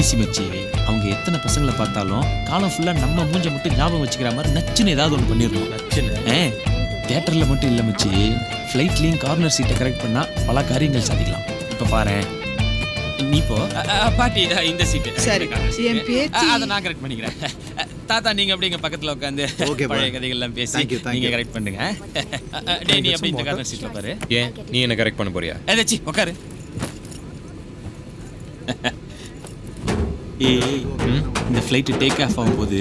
Easy மச்சி. அவங்க எத்தனை பசங்களை பார்த்தாலும் காலம் ஃபுல்லா நம்ம மூஞ்ச மட்டும் ஞாபகம் வச்சுக்கிற மாதிரி நச்சுன்னு ஏதாவது ஒன்று பண்ணிடணும். நச்சுன்னு தியேட்டர்ல மட்டும் இல்லை மச்சி, ஃப்ளைட்லேயும் கார்னர் சீட்டை கரெக்ட் பண்ணா பல காரியங்கள் சாதிக்கலாம். இப்போ பாரு, நீ போ பாட்டி, இந்த சீட்டு சரி, என் பேத்தி அதை நான் கரெக்ட் பண்ணிக்கிறேன். தாத்தா நீங்க அப்படியே எங்க பக்கத்துல உட்காந்து பழைய கதைகள்லாம் பேசி நீங்க கரெக்ட் பண்ணுங்க. டேய் நீ அப்படியே இந்த கார்னர் சீட்ல பாரு. ஏன் நீ என்ன கரெக்ட் பண்ண போறியா? ஏதாச்சி உட்காரு. ஏய் இந்த ஃப்ளைட் டேக் ஆஃப் ஆகும்போது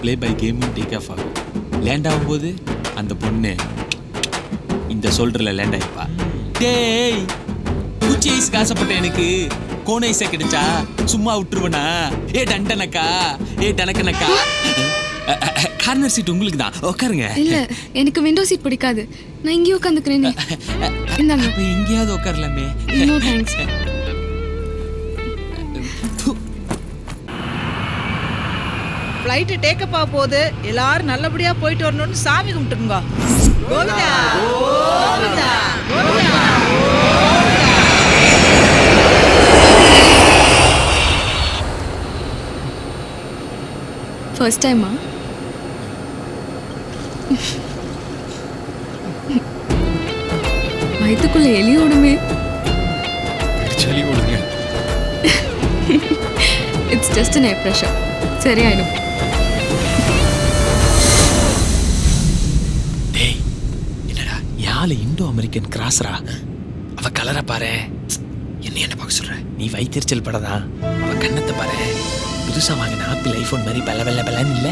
ப்ளே பை கேமும் டேக் ஆஃப் ஆகும். லேண்ட் ஆகும்போது அந்த பொண்ணு இந்த சொல்றல லேண்ட் ஆயிப்பா. டேய் குச்சி ஐஸ்க்கு ஆசைப்பட்ட எனக்கு கோன் ஐஸே கிடைச்சா சும்மா விட்டுருவனா? ஏ டண்டனக்கா, ஏ டனக்கனக்கா. கார்னர் சீட் உங்களுக்கு தான், உட்காருங்க. இல்ல எனக்கு விண்டோ சீட் பிடிக்காது, நான் இங்கேயே உட்காந்துக்கிறேன். இந்தாங்க. அப்ப எங்கேயாவது உட்காரலாமே. No thanks. ஃப்ளைட் டேக்கப் ஆக போகுது, எல்லாரும் நல்லபடியா போயிட்டு வரணும்னு சாமி கும்பிட்டுங்க. கோவிந்தா கோவிந்தா கோவிந்தா. ஃபர்ஸ்ட் டைமா? வயிற்றுக்குள்ள எலி ஓடுமே. சளி ஓடுங்க. It's just an air pressure. சரியாயிடும். டேய் என்னடா யாழ் இண்டோ அமெரிக்கன் கிராஸ்ரா. அவ கலரை பாரு. என்ன பார்க்க சொல்ற? நீ வயிற்றுச்சல் படதா? அவ கண்ணத்தை பாரு, புதுசா வாங்கின ஆப்பிள் ஐபோன் மாதிரி பல வெள்ள பலன்னு இல்ல.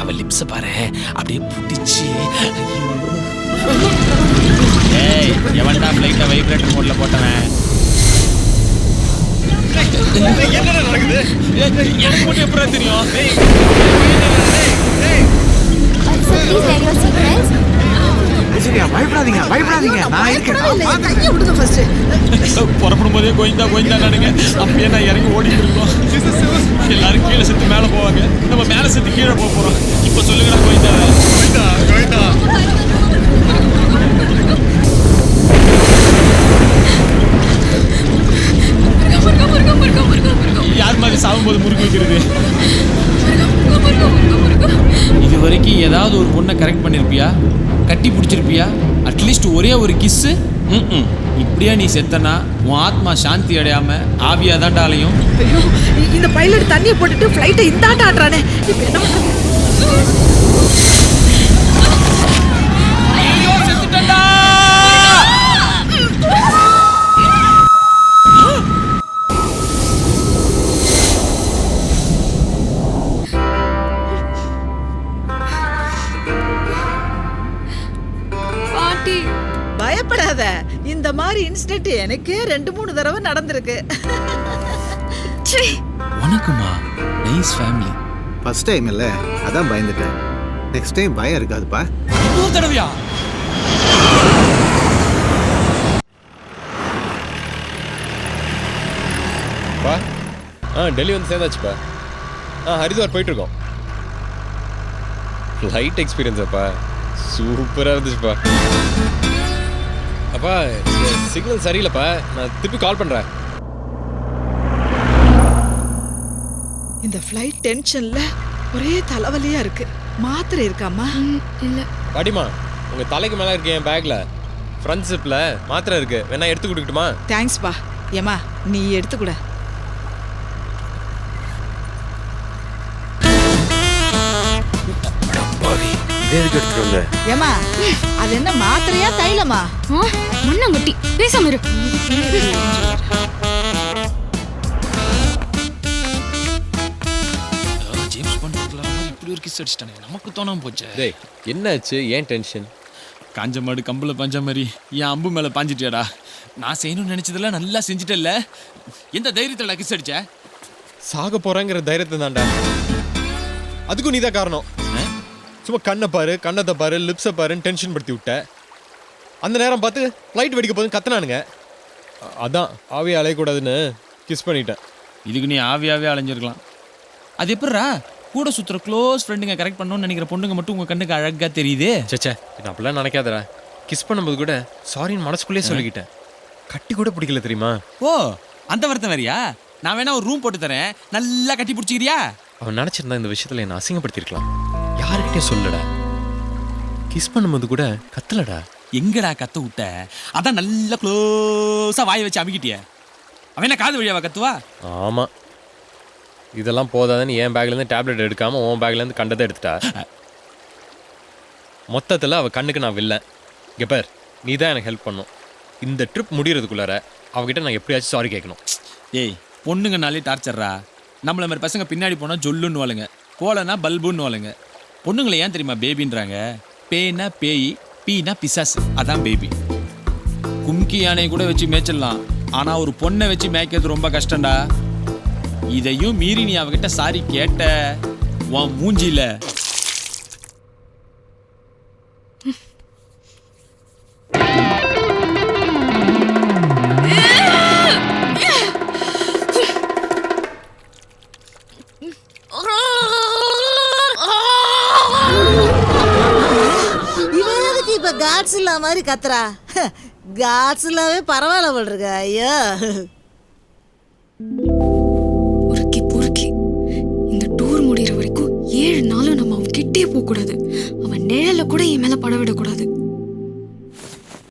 அவ லிப்ஸ பாரு, அப்படியே புடிச்சு. ஏய் எவன்டா ஃப்ளைட்ட வைப்ரேட்டர் மோட்ல போட்டவன்? என்ன நடக்குது? எனக்கு மட்டும் எப்படிடா தெரியும்? பயப்படாதீங்க பயப்படாதீங்க, நான் இருக்கேன். கையை விடுங்க ஃபர்ஸ்ட். புறப்படும் போதே கோயிந்தா கோயிந்தா நானுங்க. அப்படியே நான் இறங்கி ஓடிட்டு இருக்கோம். எல்லாரும் கீழே செத்து மேலே போவாங்க, நம்ம மேலே செத்து கீழே போக போறோம். இப்ப சொல்லுங்கடா கோயிந்தா. கோவிந்தா யார் மாதிரி சாகும்போது முறுக்கு வைக்கிறது? இது வரைக்கும் ஏதாவது ஒரு பொண்ணை கரெக்ட் பண்ணிருப்பியா? கட்டி பிடிச்சிருப்பியா? அட்லீஸ்ட் ஒரே ஒரு கிஸ்ஸு? இப்படியா நீ செத்தனா உன் ஆத்மா சாந்தி அடையாம ஆவியா தான்டா அலையும். ஐயோ, இந்த பைலட் தண்ணியை போட்டுட்டு ஃப்ளைட்டை இந்தாட்ட ஆடுறானே. இப்போ என்ன பண்றது? ஐயோ செத்துட்டேன்டா. பாட்டி பயப்படாத, இந்த மாதிரி இன்சிடென்ட் எனக்கே 2-3 தடவை நடந்திருக்கு. உனக்குமா? Nice family. ஃபர்ஸ்ட் டைம் இல்ல, அதான் பயந்துட்டேன். நெக்ஸ்ட் டைம் பயம் இருக்காதுப்பா. இன்னொரு தடவையா? பா டெல்லி வந்து சேர்ந்தாச்சுப்பா. ஹரித்வார் போயிட்டு இருக்கோம். லைட் எக்ஸ்பீரியன்ஸ் அப்பா, சூப்பராக இருந்துச்சுப்பா. அப்பா சிக்னல் சரியில்லைப்பா, நான் திருப்பி கால் பண்ணுறேன். இந்த ஃப்ளைட் டென்ஷன்ல ஒரே தலைவலியா இருக்கு. மாத்திரை இருக்காமா? இல்ல. பாட்டிமா உங்கள் தலைக்கு மேலே இருக்கு என் பேக்கில், ஃப்ரண்ட் ஜிப்பில் மாத்திரை இருக்கு, வேணா எடுத்து கொடுக்கட்டுமா? தேங்க்ஸ் பா. ஏமா நீ எடுத்துக்கூட. ஏமா அது என்ன மாத்திரையா தைலமா? மண்ணாங்கட்டி பேசாம இரு. ஜேம்ஸ் பாண்ட் இப்படி ஒரு கிஸ் அடிச்சிட்டானே, நமக்கு தோணாம போச்சு. டேய் என்னாச்சு, ஏன் டென்ஷன்? காஞ்ச மாடு கம்பள பாஞ்ச மாதிரி என் அம்பு மேல பாஞ்சிட்டியாடா. நான் செய்யணும்னு நினைச்சதெல்லாம் நல்லா செஞ்சுட்டேல்ல. எந்த தைரியத்துல கிஸ் அடிச்ச? சாக போறேங்கிற தைரியத்தை தான்டா. அதுக்கும் நீ தான் காரணம். சும்மா கண்ணை பாரு, கண்ணத்தை பாரு, லிப்ஸை பாருன்னு டென்ஷன் படுத்தி விட்ட. அந்த நேரம் பார்த்து ஃப்ளைட் வெடிக்க போதுன்னு கத்துனானுங்க. அதான் ஆவியை அலையக்கூடாதுன்னு கிஸ் பண்ணிட்டேன். இதுக்கு நீ ஆவியாவே அலைஞ்சிருக்கலாம். அது எப்படிரா கூட சுத்துற க்ளோஸ் ஃப்ரெண்டுங்க கரெக்ட் பண்ணணும்னு நினைக்கிற பொண்ணுங்க மட்டும் உங்க கண்ணுக்கு அழகா தெரியுது? சேச்சே நான் அப்படிலாம் நினைக்காதடா. கிஸ் பண்ணும்போது கூட சாரின்னு மனசுக்குள்ளேயே சொல்லிக்கிட்டேன். கட்டி கூட பிடிக்கல தெரியுமா? ஓ அந்த வருத்தம் வேறியா? நான் வேணா ஒரு ரூம் போட்டு தரேன், நல்லா கட்டி பிடிச்சிக்கிறியா? அவன் நினைச்சிருந்தா இந்த விஷயத்துல என்ன அசிங்கப்படுத்திருக்கலாம். யாருக்கிட்டையும் சொல்லடா. கிஸ் பண்ணும்போது கூட கத்தலடா. எங்கடா கத்த விட்ட? அதான் நல்லா க்ளோஸா வாயை வச்சு அமுக்கிட்டிய. அவன் என்ன காது வழியாவா கத்துவா? ஆமா, இதெல்லாம் போதாதுன்னு என் பேக்ல இருந்து டேப்லெட் எடுக்காம உன் பேக்ல இருந்து கண்டதை எடுத்துட்டா. மொத்தத்துல அவ கண்ணுக்கு நான் வில்ல. இங்க பார், நீ தான் எனக்கு ஹெல்ப் பண்ணும். இந்த ட்ரிப் முடியறதுக்குள்ளார அவகிட்ட நான் எப்படியாச்சும் சாரி கேட்கணும். ஏய், பொண்ணுங்கனாலே டார்ச்சர்ரா. நம்மள மாதிரி பசங்க பின்னாடி போனா ஜொல்லுன்னு வாளுங்க, போலனா பல்புன்னு வாளுங்க. பொண்ணுங்களை ஏன் தெரியுமா பேபின்றாங்க? பேனா பேய், பீனா பிசாசு, அதான் பேபி. கும்கி யானை கூட வச்சு மேய்ச்சிடலாம், ஆனா ஒரு பொண்ணை வச்சு மேய்க்கிறது ரொம்ப கஷ்டம்டா. இதையும் மீறி நீ அவகிட்ட சாரி கேட்ட, உன் மூஞ்சில இவனுக்கு இப்ப காட்ஸ்லா மாதிரி கத்துறா. காட்ஸ்லாவே பரவாயில்ல போட்டிருக்க. ஐயோ, பொறுக்கி பொறுக்கி இந்த டூர் முடிகிற வரைக்கும் 7 நாளும் நம்ம அவன் கிட்டே போக கூடாது.